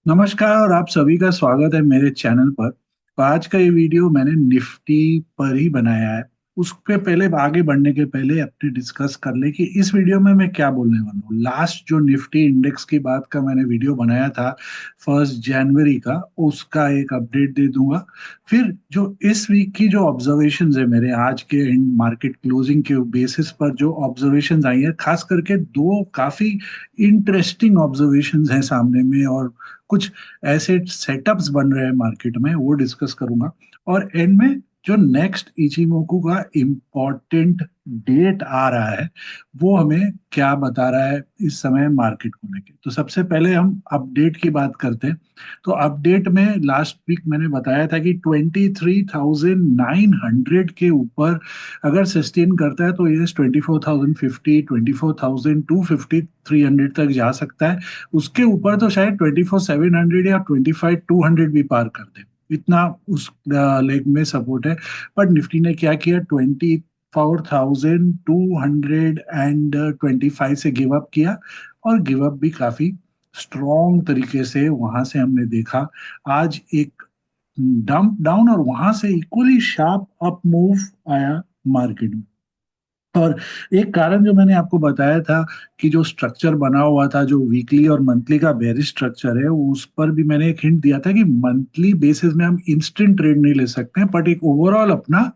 नमस्कार और आप सभी का स्वागत है मेरे चैनल पर। तो आज का ये वीडियो मैंने निफ्टी पर ही बनाया है। उसके पहले आगे बढ़ने के पहले अपने डिस्कस कर ले कि इस वीडियो में मैं क्या बोलने वाला हूँ। लास्ट जो निफ्टी इंडेक्स की बात का मैंने वीडियो बनाया था 1 जनवरी का, उसका एक अपडेट दे दूंगा। फिर जो इस वीक की जो ऑब्जर्वेशंस है मेरे आज के एंड मार्केट क्लोजिंग के बेसिस पर जो ऑब्जर्वेशंस आई है, खास करके दो काफी इंटरेस्टिंग ऑब्जर्वेशंस हैं सामने में, और कुछ ऐसे सेटअप्स बन रहे हैं मार्केट में, वो डिस्कस करूंगा। और एंड में जो नेक्स्ट इचिमोकू का इम्पोर्टेंट डेट आ रहा है, वो हमें क्या बता रहा है इस समय मार्केट को लेके। तो सबसे पहले हम अपडेट की बात करते हैं। तो अपडेट में लास्ट वीक मैंने बताया था कि 23,900 के ऊपर अगर सस्टेन करता है तो ये 24,050, 24,250, 300 तक जा सकता है। उसके ऊपर तो शायद 24,700 या 25,200 भी पार कर दे, इतना उस लेग में सपोर्ट है। बट निफ्टी ने क्या किया, 24,225 से गिव अप किया, और गिव अप भी काफी स्ट्रॉन्ग तरीके से वहां से हमने देखा। आज एक डंप डाउन और वहां से इक्वली शार्प अप मूव आया मार्केट में। और एक कारण जो मैंने आपको बताया था कि जो स्ट्रक्चर बना हुआ था, जो वीकली और मंथली का बेरिश स्ट्रक्चर है, उस पर भी मैंने एक हिंट दिया था कि मंथली बेसिस में हम इंस्टेंट ट्रेड नहीं ले सकते हैं, बट एक ओवरऑल अपना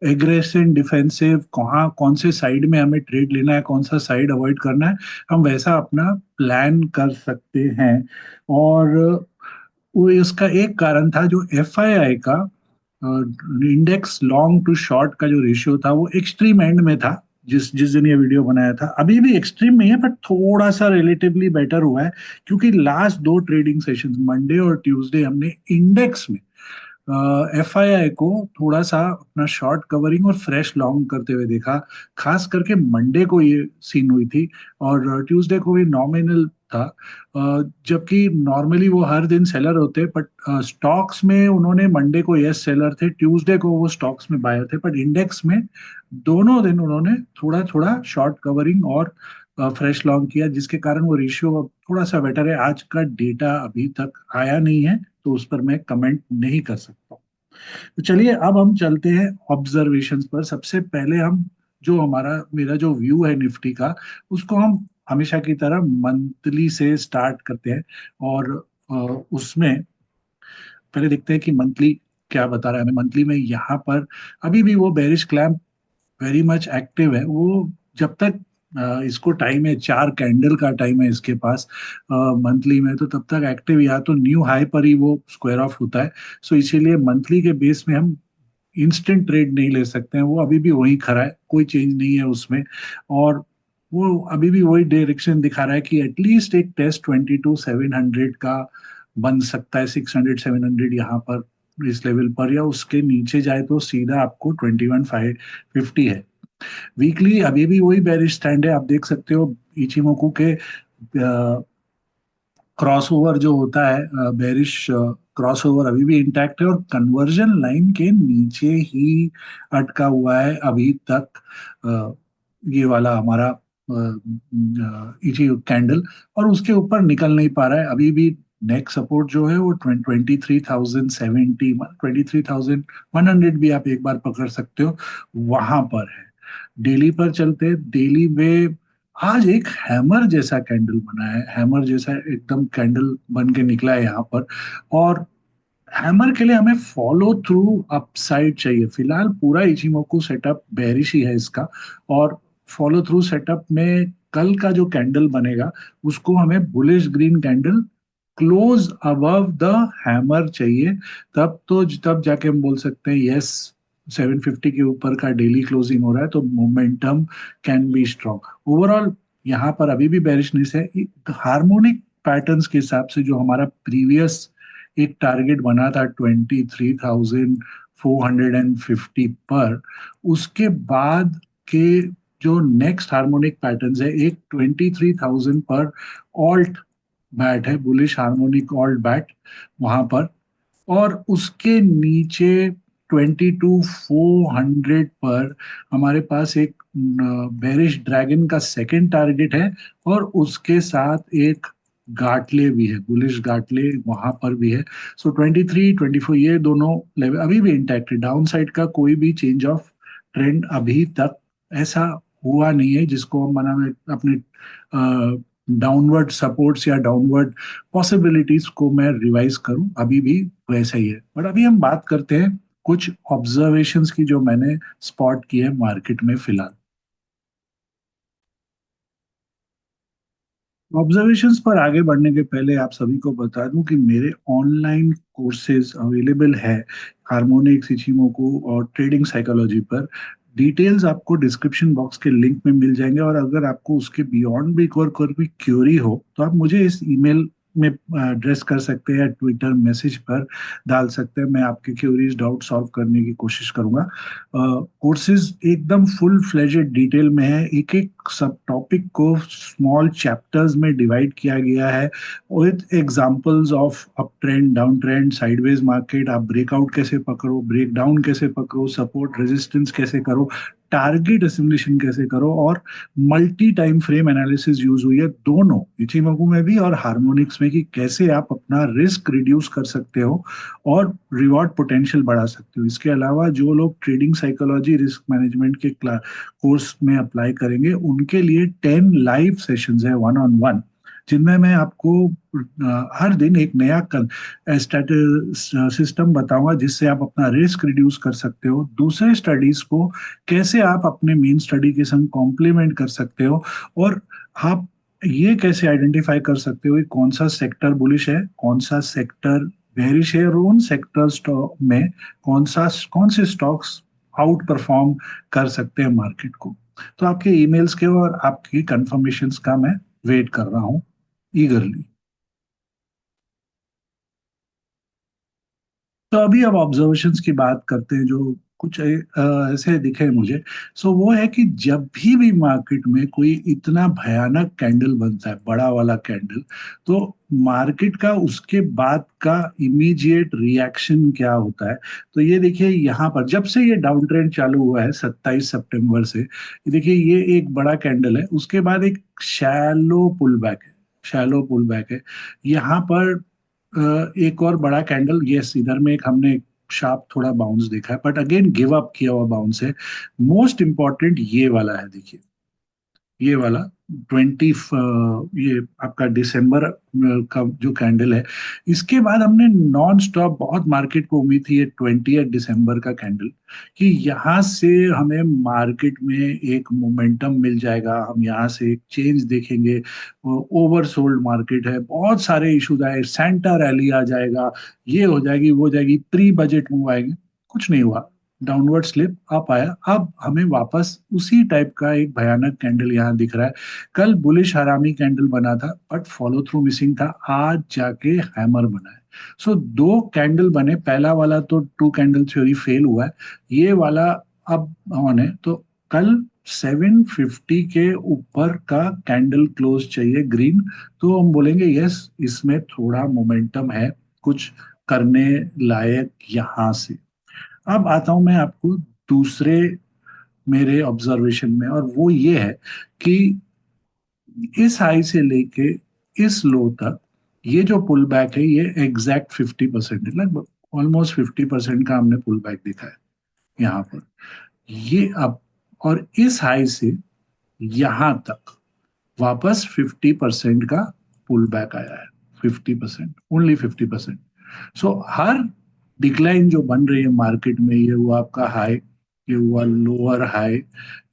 एग्रेसिव डिफेंसिव कहाँ कौन से साइड में हमें ट्रेड लेना है, कौन सा साइड अवॉइड करना है, हम वैसा अपना प्लान कर सकते हैं। और वो इसका एक कारण था जो एफआईआई का इंडेक्स लॉन्ग टू शॉर्ट का जो रेशियो था, वो एक्सट्रीम एंड में था। जिस जिस दिन ये वीडियो बनाया था, अभी भी एक्सट्रीम में है, बट थोड़ा सा रिलेटिवली बेटर हुआ है, क्योंकि लास्ट दो ट्रेडिंग सेशन मंडे और ट्यूसडे हमने इंडेक्स में एफआईआई को थोड़ा सा अपना शॉर्ट कवरिंग और फ्रेश लॉन्ग करते हुए देखा। खास करके मंडे को ये सीन हुई थी, और ट्यूसडे को भी नॉमिनल था। जबकि नॉर्मली वो हर दिन सेलर होते, बट स्टॉक्स में उन्होंने मंडे को यस सेलर थे, ट्यूसडे को वो स्टॉक्स में बायर थे, बट इंडेक्स में दोनों दिन उन्होंने थोड़ा थोड़ा शॉर्ट कवरिंग और फ्रेश लॉन्ग किया, जिसके कारण वो रेशियो अब थोड़ा सा बेटर है। आज का डेटा अभी तक आया नहीं है, तो उस पर मैं कमेंट नहीं कर सकता। तो चलिए अब हम चलते हैं ऑब्जर्वेशंस पर। सबसे पहले हम जो हमारा मेरा जो व्यू है निफ्टी का, उसको हम हमेशा की तरह मंथली से स्टार्ट करते हैं। और उसमें पहले देखते हैं कि मंथली क्या बता रहा है हमें। मंथली में यहाँ पर अभी भी वो bearish clamp very much active है। वो जब तक इसको टाइम है, 4 कैंडल का टाइम है इसके पास मंथली में, तो तब तक एक्टिव, या तो न्यू हाई पर ही वो स्क्वायर ऑफ होता है। सो इसीलिए मंथली के बेस में हम इंस्टेंट ट्रेड नहीं ले सकते हैं। वो अभी भी वही खड़ा है, कोई चेंज नहीं है उसमें। और वो अभी भी वही डायरेक्शन दिखा रहा है कि एटलीस्ट एक टेस्ट 22,700 का बन सकता है। 600 700 यहाँ पर इस लेवल पर, या उसके नीचे जाए तो सीधा आपको 21,550 है। वीकली अभी भी वही बेरिश स्टैंड है, आप देख सकते हो। इचिमोकू के क्रॉसओवर जो होता है, बेरिश क्रॉसओवर अभी भी इंटैक्ट है, और कन्वर्जन लाइन के नीचे ही अटका हुआ है अभी तक ये वाला हमारा इची कैंडल, और उसके ऊपर निकल नहीं पा रहा है अभी भी। नेक्स्ट सपोर्ट जो है वो 23,070, 23,100 भी आप एक बार पकड़ सकते हो, वहां पर है। डेली पर चलते हैं। डेली में आज एक हैमर जैसा कैंडल बना है, हैमर जैसा एकदम कैंडल बन के निकला है यहाँ पर। और हैमर के लिए हमें फॉलो थ्रू अपसाइड चाहिए। फिलहाल पूरा इचिमोकू सेटअप बेरिश ही है इसका, और फॉलो थ्रू सेटअप में कल का जो कैंडल बनेगा, उसको हमें bullish green candle close above the hammer चाहिए। तब जाके हम बोल सकते हैं यस, 750 के ऊपर का डेली क्लोजिंग हो रहा है, तो momentum can be strong. Overall यहाँ पर अभी भी बेरिशनेस है। हार्मोनिक पैटर्न्स के हिसाब से जो हमारा प्रीवियस एक टारगेट बना था 23,450 पर, उसके बाद के जो नेक्स्ट हार्मोनिक पैटर्न्स है, एक 23,000 पर ऑल्ट बैट है, बुलिश हार्मोनिक ऑल्ट बैट वहां पर। और उसके नीचे 22,400 पर हमारे पास एक बेरिश ड्रैगन का सेकंड टारगेट है, और उसके साथ एक गाटले भी है, बुलिश गाटले वहां पर भी है। सो 23 24 ये दोनों लेवल अभी भी इंटैक्ट है। डाउन साइड का कोई भी चेंज ऑफ ट्रेंड अभी तक ऐसा हुआ नहीं है जिसको हम मना में अपने डाउनवर्ड सपोर्ट्स या डाउनवर्ड पॉसिबिलिटीज को मैं रिवाइज करूं, अभी भी वैसा ही है। बट अभी हम बात करते हैं कुछ ऑब्जर्वेशंस की जो मैंने स्पॉट की है मार्केट में फिलहाल। ऑब्जर्वेशंस पर आगे बढ़ने के पहले आप सभी को बता दूं कि मेरे ऑनलाइन कोर्सेज अवेलेबल है हार्मोनिक्स, इचिमोकू और ट्रेडिंग साइकोलॉजी पर। डिटेल्स आपको डिस्क्रिप्शन बॉक्स के लिंक में मिल जाएंगे, और अगर आपको उसके बियॉन्ड भी कोई क्यूरी हो तो आप मुझे इस ईमेल में एड्रेस कर सकते हैं या ट्विटर मैसेज पर डाल सकते हैं। मैं आपके क्यूरीज डाउट सॉल्व करने की कोशिश करूंगा। कोर्सेज एकदम फुल फ्लेजेड डिटेल में है, एक एक सब टॉपिक को स्मॉल चैप्टर्स में डिवाइड किया गया है with examples of up trend, down trend, sideways market. आप ब्रेकआउट कैसे पकड़ो, ब्रेक डाउन कैसे पकड़ो, सपोर्ट रेजिस्टेंस कैसे करो, टारगेट एसिमुलेशन कैसे करो, और multi time frame analysis use हुई है दोनों इचिमोकू में भी और हार्मोनिक्स में, कि कैसे आप अपना रिस्क रिड्यूस कर सकते हो और रिवॉर्ड पोटेंशियल बढ़ा सकते हो। इसके अलावा जो लोग ट्रेडिंग साइकोलॉजी रिस्क मैनेजमेंट के कोर्स में अप्लाई करेंगे उनके लिए 10 लाइव सेशंस है, वन ऑन वन, जिनमें मैं आपको हर दिन एक नया सिस्टम बताऊंगा जिससे आप अपना रिस्क रिड्यूस कर सकते हो, दूसरे स्टडीज को कैसे आप अपने मेन स्टडी के संग कॉम्प्लीमेंट कर सकते हो, और आप ये कैसे आइडेंटिफाई कर सकते हो कि कौन सा सेक्टर बुलिश है, कौन सा सेक्टर बेरिश है, और उन सेक्टर स्टॉक में कौन से स्टॉक्स आउट परफॉर्म कर सकते हैं मार्केट को। तो आपके ईमेल्स के और आपकी कंफर्मेशंस का मैं वेट कर रहा हूँ ईगरली। तो अभी अब ऑब्जर्वेशंस की बात करते हैं जो कुछ ऐसे दिखे मुझे। सो वो है कि जब भी मार्केट में कोई इतना भयानक कैंडल बनता है, बड़ा वाला कैंडल, तो मार्केट का उसके बाद का इमीडिएट रिएक्शन क्या होता है। तो ये देखिए यहाँ पर जब से ये डाउन ट्रेंड चालू हुआ है 27 सितंबर से, ये देखिए ये एक बड़ा कैंडल है, उसके बाद एक शैलो पुल बैक है, शैलो पुल बैक है। यहाँ पर एक और बड़ा कैंडल, यस इधर में एक हमने शार्प थोड़ा बाउंस देखा है, बट अगेन गिव अप किया हुआ बाउंस है। मोस्ट इंपॉर्टेंट ये वाला है, देखिए ये वाला 20, ये आपका दिसंबर का जो कैंडल है। इसके बाद हमने नॉन स्टॉप बहुत मार्केट को उम्मीद थी ये 20 दिसंबर का कैंडल, कि यहाँ से हमें मार्केट में एक मोमेंटम मिल जाएगा, हम यहाँ से एक चेंज देखेंगे। ओवर सोल्ड मार्केट है, बहुत सारे इश्यूज आए, सेंटा रैली आ जाएगा, ये हो जाएगी वो हो जाएगी, प्री बजट मूव आएंगे। कुछ नहीं हुआ, डाउनवर्ड स्लिप अप आया। अब हमें वापस उसी टाइप का एक भयानक कैंडल यहाँ दिख रहा है। कल बुलिश हरामी कैंडल बना था बट फॉलो थ्रू मिसिंग था, आज जाके हैमर बना है। सो दो कैंडल बने, पहला वाला तो टू कैंडल थ्योरी फेल हुआ है, ये वाला अब ऑन है। तो कल 750 के ऊपर का कैंडल क्लोज चाहिए ग्रीन, तो हम बोलेंगे यस इसमें थोड़ा मोमेंटम है कुछ करने लायक यहाँ से। अब आता हूं मैं आपको दूसरे मेरे ऑब्जर्वेशन में, और वो ये है कि इस हाई से लेके इस लो तक ये जो पुल बैक है ये एग्जैक्ट 50% है, लगभग ऑलमोस्ट 50% का हमने पुल बैक देखा है यहाँ पर। ये अब और इस हाई से यहाँ तक वापस 50% का पुल बैक आया है, 50%, ओनली 50%। सो हर डिक्लाइन जो बन रही है मार्केट में, ये हुआ आपका हाई, ये हुआ लोअर हाई,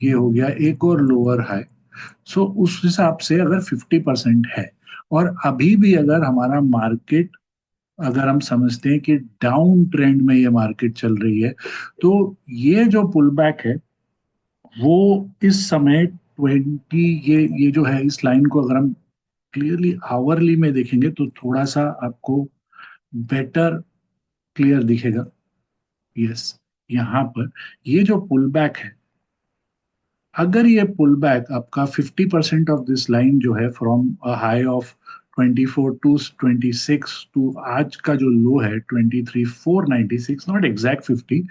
ये हो गया एक और लोअर हाई। सो उस हिसाब से अगर 50% है, और अभी भी अगर हमारा मार्केट, अगर हम समझते हैं कि डाउन ट्रेंड में ये मार्केट चल रही है, तो ये जो पुल बैक है वो इस समय 20, ये जो है इस लाइन को अगर हम क्लियरली आवरली में देखेंगे तो थोड़ा सा आपको बेटर क्लियर दिखेगा। यस, यहाँ पर ये जो पुल बैक है, अगर ये पुल बैक आपका 50% ऑफ दिस लाइन जो है from a high of 24 to 26 to आज का जो लो है 23 496, नॉट एग्जैक्ट 50,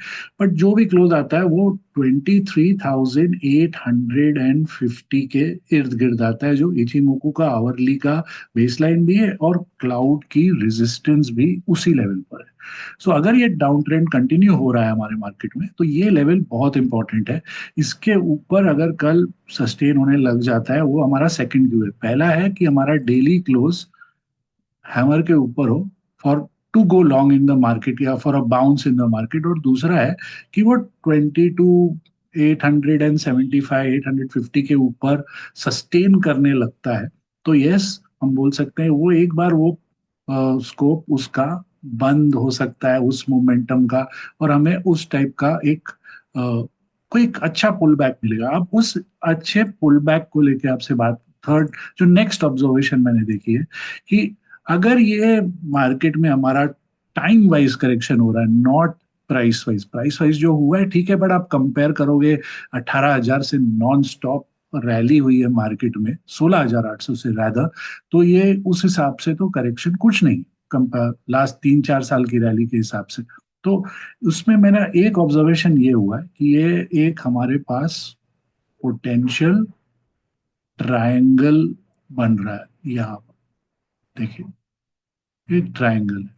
बट जो भी क्लोज आता है वो 23,850 के इर्द गिर्द आता है, जो इचिमोकू का आवरली का बेसलाइन भी है और क्लाउड की रेजिस्टेंस भी उसी लेवल पर है। सो अगर ये डाउन ट्रेंड कंटिन्यू हो रहा है हमारे मार्केट में, तो ये लेवल बहुत इंपॉर्टेंट है। इसके ऊपर अगर कल सस्टेन होने लग जाता है, वो हमारा सेकंड व्यू है। पहला है कि हमारा डेली क्लोज हैमर के ऊपर हो for to go long in the market या for a bounce in the market, और दूसरा है कि वो 22,875 850 के ऊपर सस्टेन करने लगता है। तो यस, हम बोल सकते हैं वो एक बार वो स्कोप उसका बंद हो सकता है उस मोमेंटम का, और हमें उस टाइप का एक कोई एक अच्छा पुल बैक मिलेगा। अब उस अच्छे पुल बैक को लेके आपसे बात, थर्ड जो नेक्स्ट ऑब्जर्वेशन मैंने देखी है कि अगर ये मार्केट में हमारा टाइम वाइज करेक्शन हो रहा है, not price wise, price wise जो हुआ है ठीक है, बट आप कंपेयर करोगे 18,000 से नॉन स्टॉप रैली हुई है मार्केट में 16,800 से ज्यादा, तो ये उस हिसाब से तो करेक्शन कुछ नहीं कंपेयर लास्ट 3-4 साल की रैली के हिसाब से। तो उसमें मेरा एक ऑब्जर्वेशन ये हुआ है कि ये एक हमारे पास पोटेंशियल ट्रायंगल बन रहा है यहाँ पर। देखिए, एक ट्रायंगल है,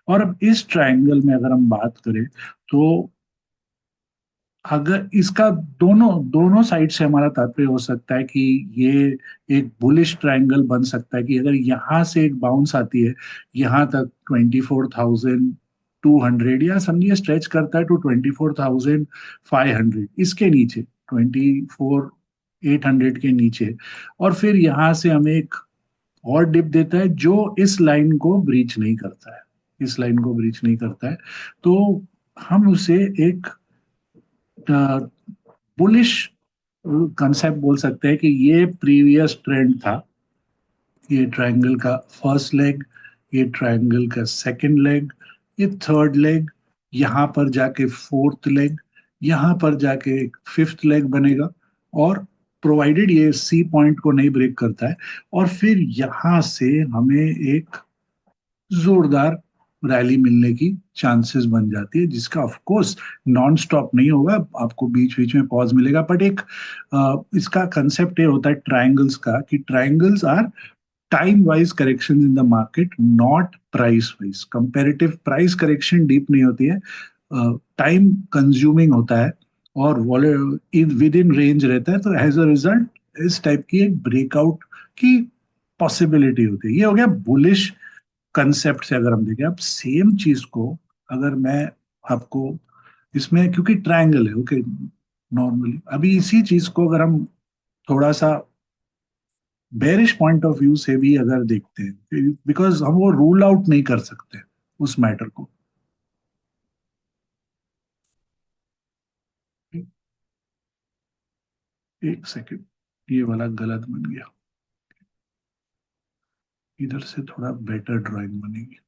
और अब इस ट्रायंगल में अगर हम बात करें, तो अगर इसका दोनों दोनों साइड से हमारा तात्पर्य हो सकता है कि ये एक बुलिश ट्रायंगल बन सकता है कि अगर यहाँ से एक बाउंस आती है यहाँ तक 24,200, या समझिए स्ट्रेच करता है टू 24,500, इसके नीचे 24,800 के नीचे, और फिर यहाँ से हमें एक और डिप देता है जो इस लाइन को ब्रीच नहीं करता है, इस लाइन को ब्रीच नहीं करता है, तो हम उसे एक बुलिश कंसेप्ट बोल सकते हैं कि ये प्रीवियस ट्रेंड था। ये ट्रायंगल का फर्स्ट लेग, ये ट्रायंगल का सेकंड लेग, ये थर्ड लेग, यहाँ पर जाके फोर्थ लेग, यहाँ पर जाके फिफ्थ लेग बनेगा, और प्रोवाइडेड ये सी पॉइंट को नहीं ब्रेक करता है, और फिर यहाँ से हमें एक जोरदार रैली मिलने की चांसेस बन जाती है, जिसका ऑफ कोर्स नॉन स्टॉप नहीं होगा, आपको बीच बीच में पॉज मिलेगा, बट एक इसका कंसेप्ट ये होता है ट्रायंगल्स का कि triangles are time wise correction in the market, not price wise. Comparative price correction deep नहीं होती है, टाइम कंज्यूमिंग होता है, और विद इन रेंज रहता है, तो एज अ रिजल्ट इस टाइप की एक ब्रेकआउट की पॉसिबिलिटी होती है। ये हो गया बुलिश कंसेप्ट से अगर हम देखें। अब सेम चीज को अगर मैं आपको इसमें, क्योंकि ट्रायंगल है ओके, नॉर्मली अभी इसी चीज को अगर हम थोड़ा सा बेरिश पॉइंट ऑफ व्यू से भी अगर देखते हैं, बिकॉज हम वो रूल आउट नहीं कर सकते उस मैटर को। एक सेकंड, ये वाला गलत बन गया, इधर से थोड़ा बेटर ड्राइंग बनेगी,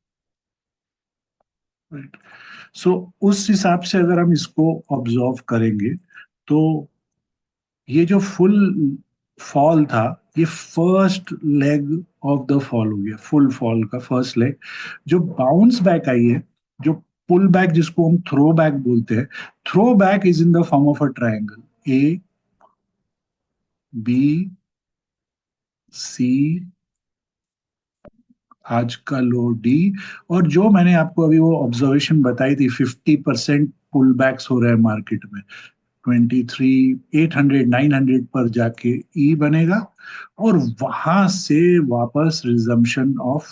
राइट। सो उस हिसाब से अगर हम इसको ऑब्जर्व करेंगे, तो ये जो फुल फॉल था, ये first leg of the fall हो गया, फुल फॉल का फर्स्ट लेग। जो बाउंस बैक आई है, जो पुल बैक जिसको हम थ्रो बैक बोलते हैं, throw back is in the form of a triangle, A B C, आज का लो डी, और जो मैंने आपको अभी वो ऑब्जर्वेशन बताई थी 50% पुल बैक्स हो रहे हैं मार्केट में, 23,800 900 पर जाके ई बनेगा, और वहां से वापस रिजम्पशन ऑफ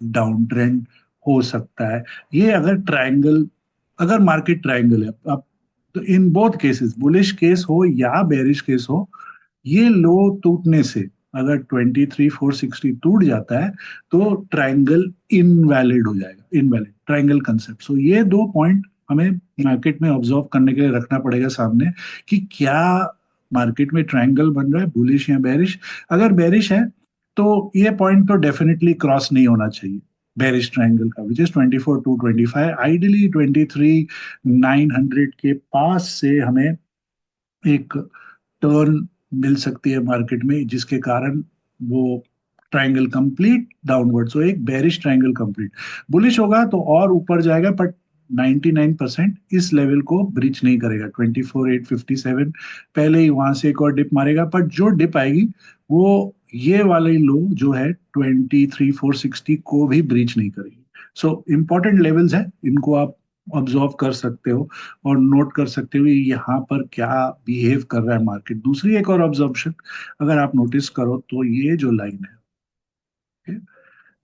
डाउन ट्रेंड हो सकता है। ये अगर ट्रायंगल, अगर मार्केट ट्रायंगल है, अब तो in both cases, bullish case हो या बेरिश केस हो, ये लो टूटने से अगर 23,460 टूट जाता है, तो ट्रायंगल इनवैलिड हो जाएगा, इनवैलिड ट्रायंगल कंसेप्ट। सो ये दो पॉइंट हमें मार्केट में ऑब्जर्व करने के लिए रखना पड़ेगा सामने, कि क्या मार्केट में ट्रायंगल बन रहा है बुलिश या बेरिश। अगर बेरिश है, तो ये पॉइंट तो डेफिनेटली क्रॉस नहीं होना चाहिए, बेरिश ट्रायंगल का, विच इज 24,225, आइडियली 23,900 के पास से हमें एक टर्न मिल सकती है मार्केट में, जिसके कारण वो ट्रायंगल कंप्लीट डाउनवर्ड, सो एक बेरिश ट्रायंगल कंप्लीट। बुलिश होगा तो और ऊपर जाएगा, बट 99% इस लेवल को ब्रीच नहीं करेगा। 24,857 पहले ही वहां से एक और डिप मारेगा, पर जो डिप आएगी वो ये वाले लो जो है 23,460 को भी ब्रीच नहीं करेगी। सो इंपॉर्टेंट लेवल्स है, इनको आप ऑब्जर्व कर सकते हो और नोट कर सकते हो यहाँ पर क्या बिहेव कर रहा है मार्केट। दूसरी एक और ऑब्जर्वेशन अगर आप नोटिस करो तो ये जो लाइन है,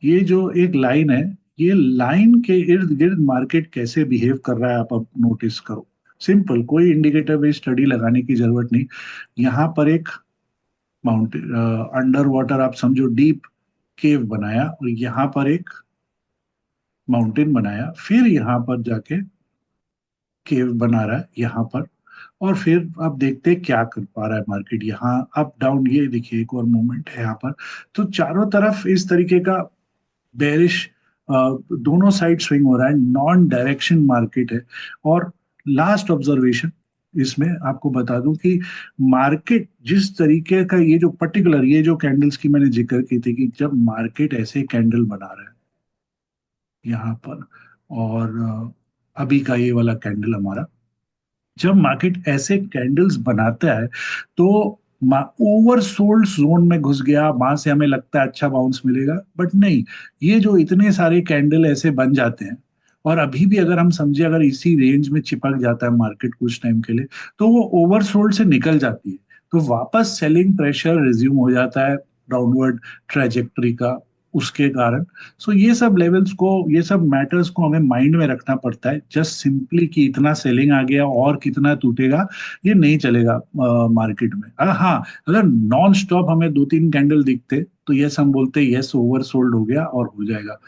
ये जो एक लाइन है, ये लाइन के इर्द गिर्द मार्केट कैसे बिहेव कर रहा है आप अब नोटिस करो। सिंपल, कोई इंडिकेटर बेस्ड स्टडी लगाने की जरूरत नहीं। यहाँ पर एक माउंटेन अंडर वाटर आप समझो डीप केव बनाया और यहाँ पर एक माउंटेन बनाया, फिर यहाँ पर जाके केव बना रहा है यहाँ पर, और फिर आप देखते हैं क्या कर पा रहा है मार्केट। यहाँ अप डाउन, ये देखिए एक और मूवमेंट है यहाँ पर। तो चारों तरफ इस तरीके का बेरिश, दोनों साइड स्विंग हो रहा है, नॉन डायरेक्शन मार्केट है। और लास्ट ऑब्जर्वेशन इसमें आपको बता दूं कि मार्केट जिस तरीके का, ये जो पर्टिकुलर ये जो कैंडल्स की मैंने जिक्र की थी कि जब मार्केट ऐसे कैंडल बना रहा है यहाँ पर, और अभी का ये वाला कैंडल हमारा, जब मार्केट ऐसे कैंडल्स बनाता है तो ओवरसोल्ड जोन में घुस गया, वहां से हमें लगता है अच्छा बाउंस मिलेगा, बट नहीं। ये जो इतने सारे कैंडल ऐसे बन जाते हैं और अभी भी अगर हम समझे अगर इसी रेंज में चिपक जाता है मार्केट कुछ टाइम के लिए, तो वो ओवरसोल्ड से निकल जाती है, तो वापस सेलिंग प्रेशर रिज्यूम हो जाता है डाउनवर्ड ट्रेजेक्टरी का, उसके कारण। सो ये सब लेवल्स को, ये सब मैटर्स को हमें माइंड में रखना पड़ता है। जस्ट सिंपली कि इतना सेलिंग आ गया और कितना टूटेगा, ये नहीं चलेगा मार्केट में। हाँ, अगर नॉन स्टॉप हमें दो तीन कैंडल दिखते तो यस हम बोलते यस ओवर सोल्ड हो गया और हो जाएगा।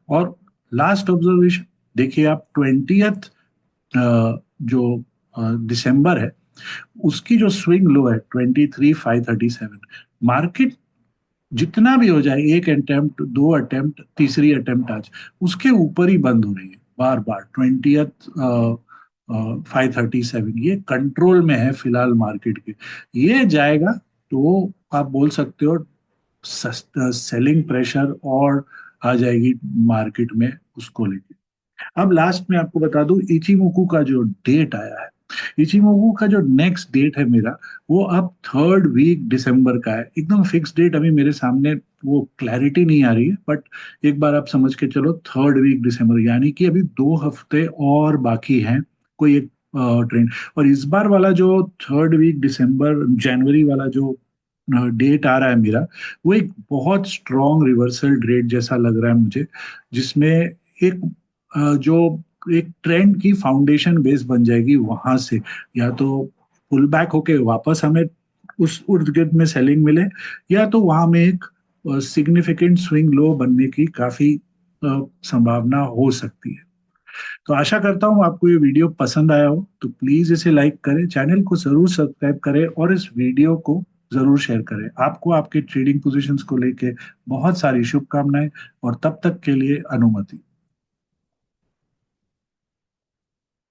और लास्ट ऑब्जर्वेशन देखिए आप, 20th जो दिसंबर है, उसकी जो स्विंग लो है 23,537, मार्केट जितना भी हो जाए, एक अटेम्प्ट, दो अटेम्प्ट, तीसरी अटेम्प्ट आज उसके ऊपर ही बंद हो रही है बार बार। 20th 537 ये कंट्रोल में है फिलहाल मार्केट के। ये जाएगा तो आप बोल सकते हो सेलिंग प्रेशर और आ जाएगी मार्केट में उसको लेके। अब लास्ट में आपको बता दूं, इचिमोकू का जो डेट आया है, इचिमोकू का जो नेक्स्ट डेट है मेरा, वो अब 3rd वीक दिसंबर का है। एकदम फिक्स डेट अभी मेरे सामने वो क्लैरिटी नहीं आ रही है, बट एक बार आप समझ के चलो 3rd वीक दिसंबर, यानी कि अभी 2 हफ्ते और बाकी हैं कोई एक ट्रेंड। और इस बार वाला जो 3rd वीक दिसंबर जनवरी वाला जो डेट आ रहा है मेरा, वो एक बहुत स्ट्रॉन्ग रिवर्सल डेट जैसा लग रहा है मुझे, जिसमें एक जो एक ट्रेंड की फाउंडेशन बेस बन जाएगी वहां से। या तो पुल बैक होके वापस हमें उस उर्द गिर्द में सेलिंग मिले, या तो वहां में एक सिग्निफिकेंट स्विंग लो बनने की काफी संभावना हो सकती है। तो आशा करता हूँ आपको ये वीडियो पसंद आया हो, तो प्लीज इसे लाइक करें, चैनल को जरूर सब्सक्राइब करें और इस वीडियो को जरूर शेयर करें। आपको आपके ट्रेडिंग पोजीशंस को लेके बहुत सारी शुभकामनाएं, और तब तक के लिए अनुमति।